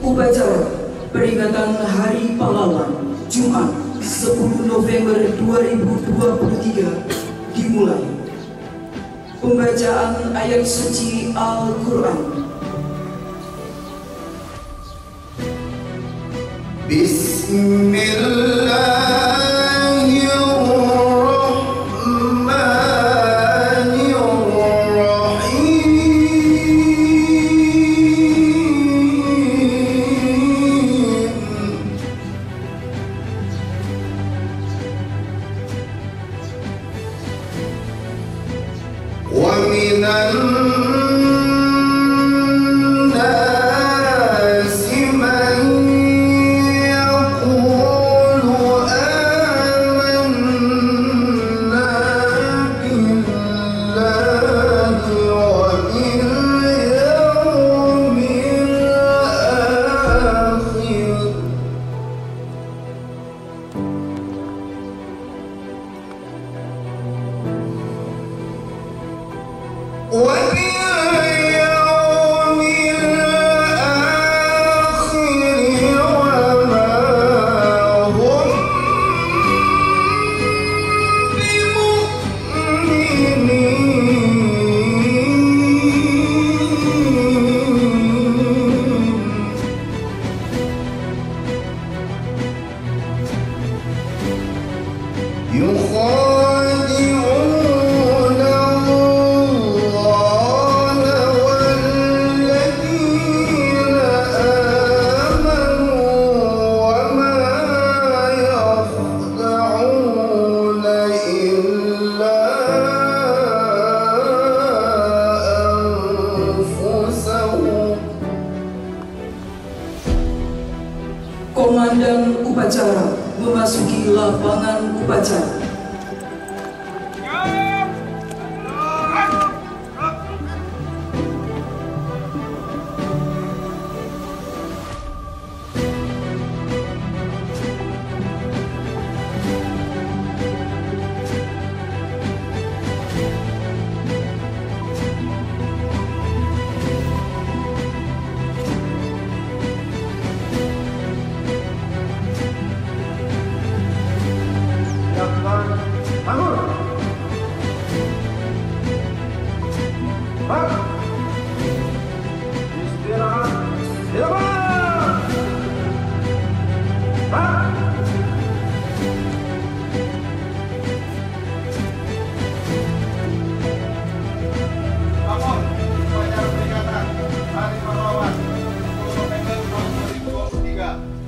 Upacara peringatan Hari Pahlawan Jumat 10 November 2023 dimulai. Pembacaan ayat suci Al-Quran. Komandan upacara memasuki lapangan upacara.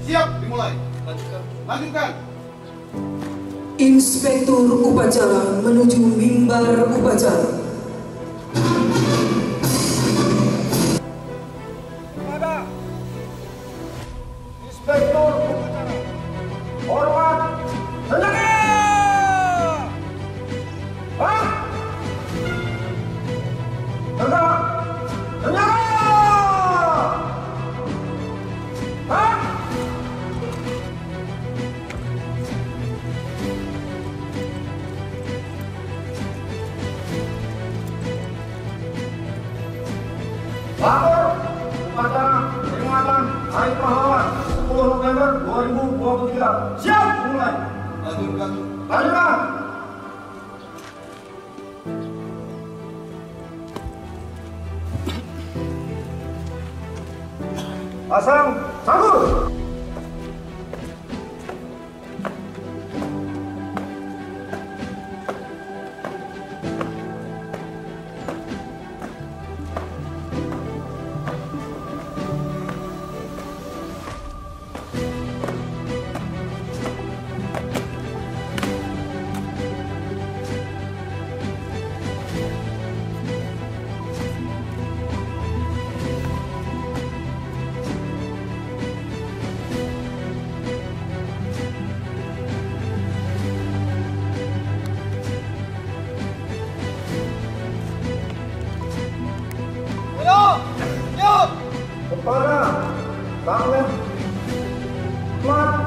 Siap, dimulai. Lanjutkan. Inspektur upacara menuju mimbar upacara. Kepada Inspektur upacara, hormat senjata. Tegak senjata. Lapor upacara peringatan Hari Pahlawan 10 November 2023. Siap, mulai. Lanjutkan. Lanjutkan. Pasang satu. Kepada Bang Mat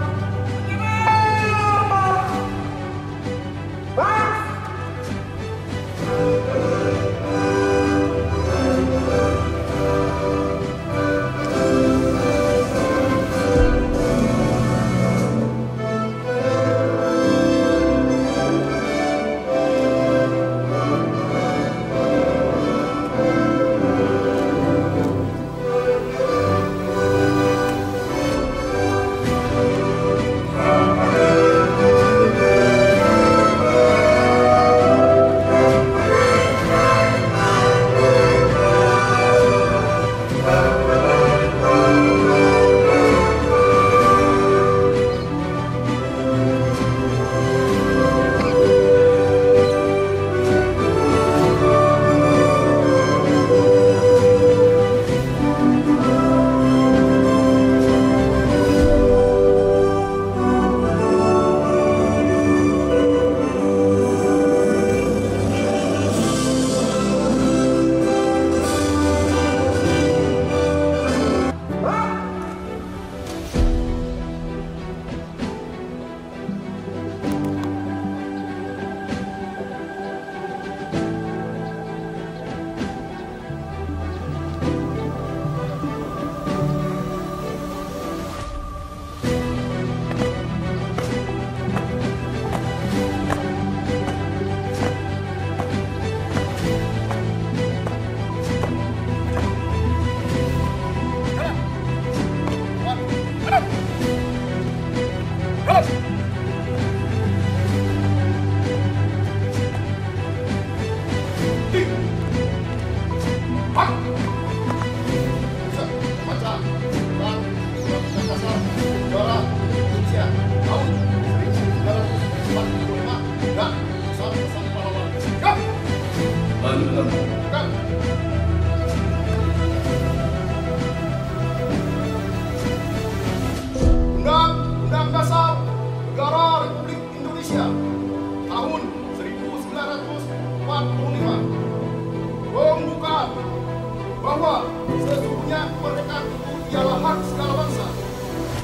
ialah hak segala bangsa.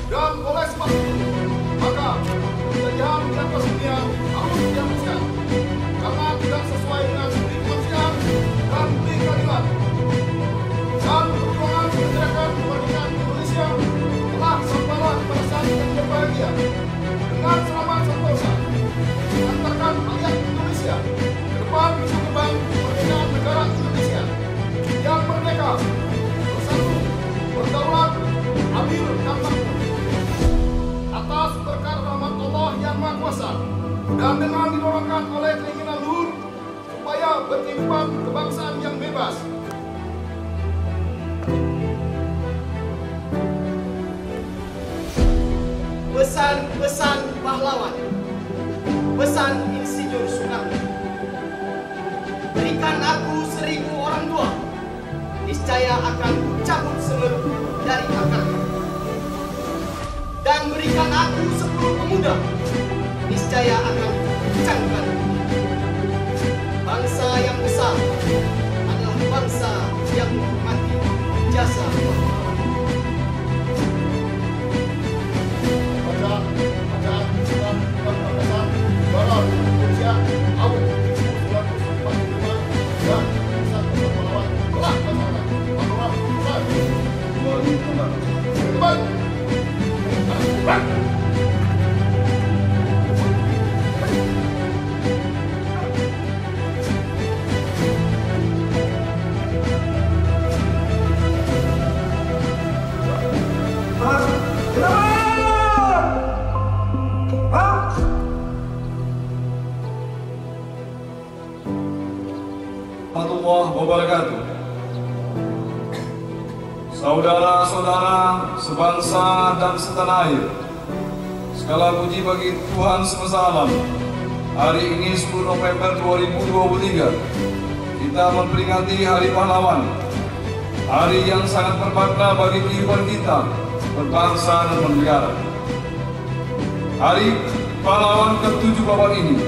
Dan oleh sebab itu, maka penjajahan di atas dunia harus dihapuskan karena tidak sesuai dengan budi kemanusiaan dan budi keadilan. Dan perjuangan menegakkan kemerdekaan Indonesia telah sampai pada saat yang berbahagia dengan selamat sentosa mengantarkan rakyat Indonesia ke depan pintu gerbang kemerdekaan negara Indonesia yang merdeka, bersatu, berdaulat, adil dan makmur atas berkat rahmat Allah yang Maha Kuasa dan dengan didorongkan oleh keinginan luhur supaya berkehidupan kebangsaan yang bebas. Pesan-pesan pahlawan, pesan Insinyur Soekarno. Berikan aku 1000 orang tua, niscaya akan cabut semeru dari akarnya. Dan berikan aku 10 pemuda, niscaya akan kencangkan. Bangsa yang besar adalah bangsa yang menghormati jasa pahlawan. Warahmatullahi wabarakatuh. Saudara-saudara sebangsa dan setanah air, segala puji bagi Tuhan semesta alam. Hari ini 10 November 2023 kita memperingati Hari Pahlawan, hari yang sangat bermakna bagi kehidupan kita berbangsa dan bernegara. Hari Pahlawan ke-78 ini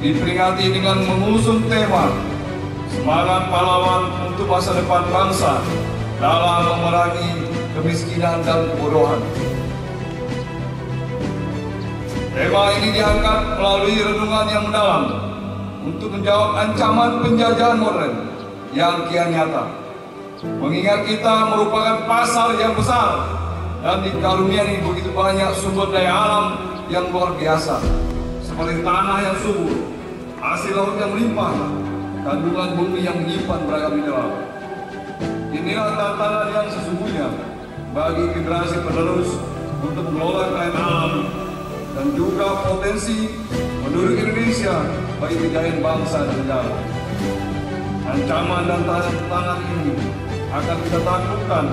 diperingati dengan mengusung tema semangat pahlawan untuk masa depan bangsa dalam memerangi kemiskinan dan kebodohan. Tema ini diangkat melalui renungan yang mendalam untuk menjawab ancaman penjajahan modern yang kian nyata. Mengingat kita merupakan pasar yang besar dan dikaruniai begitu banyak sumber daya alam yang luar biasa, seperti tanah yang subur, hasil laut yang melimpah, kandungan bumi yang menyimpan beragam mineral. Inilah tantangan yang sesungguhnya bagi generasi penerus untuk mengelola kekayaan alam dan juga potensi penduduk Indonesia bagi kejayaan bangsa dan negara. Ancaman dan tantangan ini akan kita taklukkan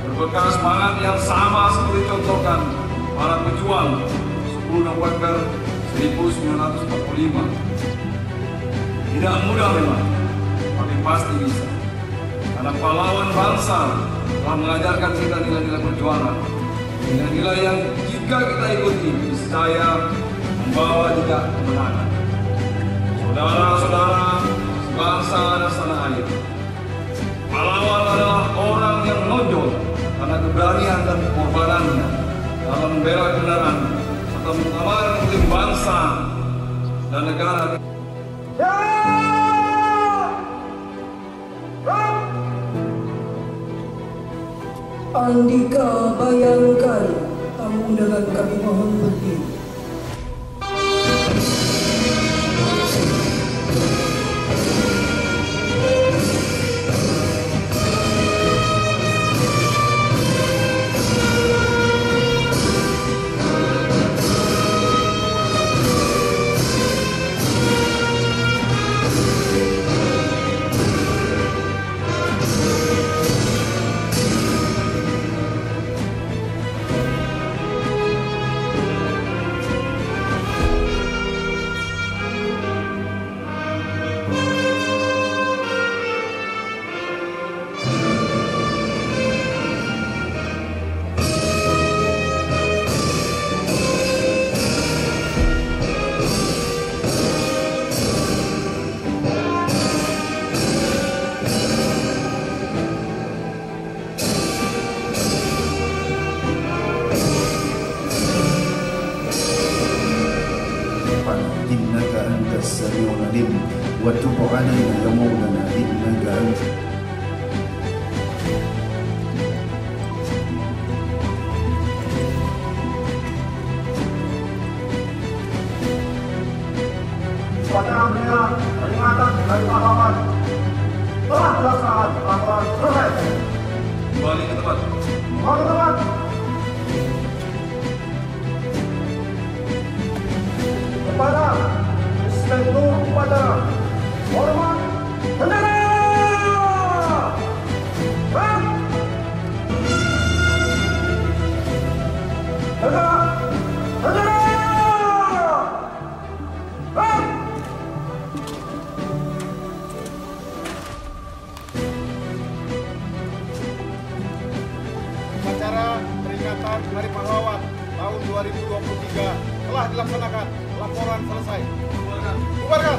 berbekal semangat yang sama seperti contohkan para pejuang 10 November 1945. Tidak mudah memang, tapi pasti bisa. Karena pahlawan bangsa telah mengajarkan kita nilai-nilai perjuangan, nilai-nilai yang jika kita ikuti, niscaya membawa jejak kemenangan. Saudara-saudara sebangsa dan setanah air, pahlawan adalah orang yang menonjol karena keberanian dan pengorbanannya dalam membela kebenaran serta mengutamakan kepentingan bangsa dan negara. Andika Bayangkari, tamu undangan kami mohon berdiri. Hadim buat jumpa anak yang kamu dan adik negara. Upacara bendera peringatan dari pahlawan telah dilaksanakan. Aturan selesai. Kembali ke tempat. Mohon tempat. Kepada inspektur upacara, hormat bendera. Rem. Tegak bendera. Rem. Upacara peringatan Hari Pahlawan tahun 2023 telah dilaksanakan. Laporan selesai. Bubarkan.